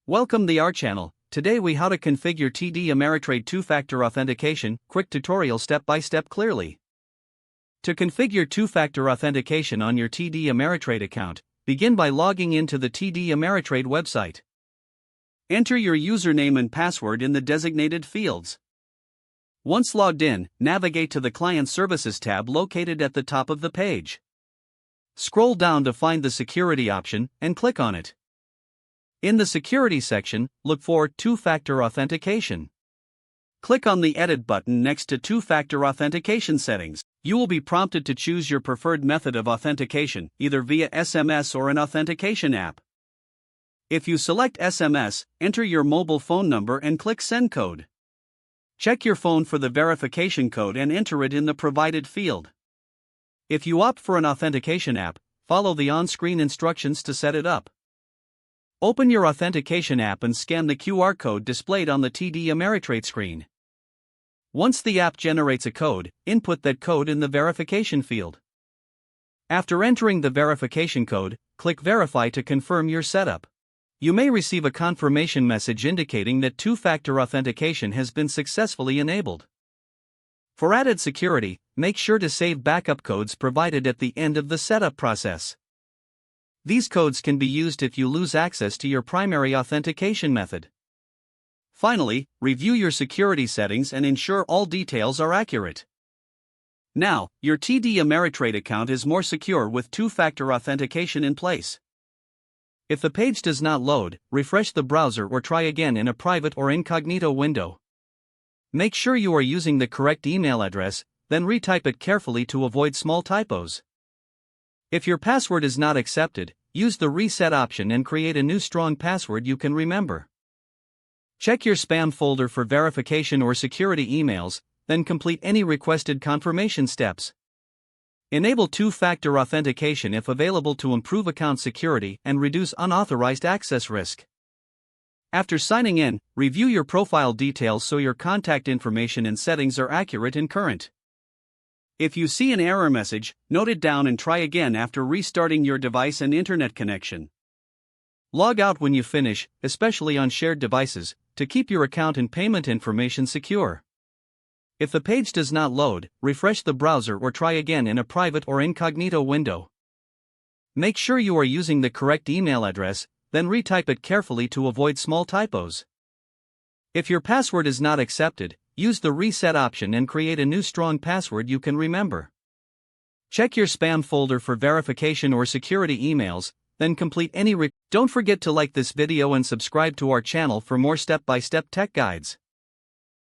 Welcome to our channel. Today we how to configure TD Ameritrade two-factor authentication, quick tutorial step-by-step clearly. To configure two-factor authentication on your TD Ameritrade account, begin by logging into the TD Ameritrade website. Enter your username and password in the designated fields. Once logged in, navigate to the Client Services tab located at the top of the page. Scroll down to find the Security option and click on it. In the Security section, look for Two-Factor Authentication. Click on the Edit button next to Two-Factor Authentication Settings. You will be prompted to choose your preferred method of authentication, either via SMS or an authentication app. If you select SMS, enter your mobile phone number and click Send Code. Check your phone for the verification code and enter it in the provided field. If you opt for an authentication app, follow the on-screen instructions to set it up. Open your authentication app and scan the QR code displayed on the TD Ameritrade screen. Once the app generates a code, input that code in the verification field. After entering the verification code, click Verify to confirm your setup. You may receive a confirmation message indicating that two-factor authentication has been successfully enabled. For added security, make sure to save backup codes provided at the end of the setup process. These codes can be used if you lose access to your primary authentication method. Finally, review your security settings and ensure all details are accurate. Now, your TD Ameritrade account is more secure with two-factor authentication in place. If the page does not load, refresh the browser or try again in a private or incognito window. Make sure you are using the correct email address, then retype it carefully to avoid small typos. If your password is not accepted, use the Reset option and create a new strong password you can remember. Check your spam folder for verification or security emails, then complete any requested confirmation steps. Enable two-factor authentication if available to improve account security and reduce unauthorized access risk. After signing in, review your profile details so your contact information and settings are accurate and current. If you see an error message, note it down and try again after restarting your device and internet connection. Log out when you finish, especially on shared devices, to keep your account and payment information secure. If the page does not load, refresh the browser or try again in a private or incognito window. Make sure you are using the correct email address, then retype it carefully to avoid small typos. If your password is not accepted, use the Reset option and create a new strong password you can remember. Check your spam folder for verification or security emails, then complete any Don't forget to like this video and subscribe to our channel for more step-by-step tech guides.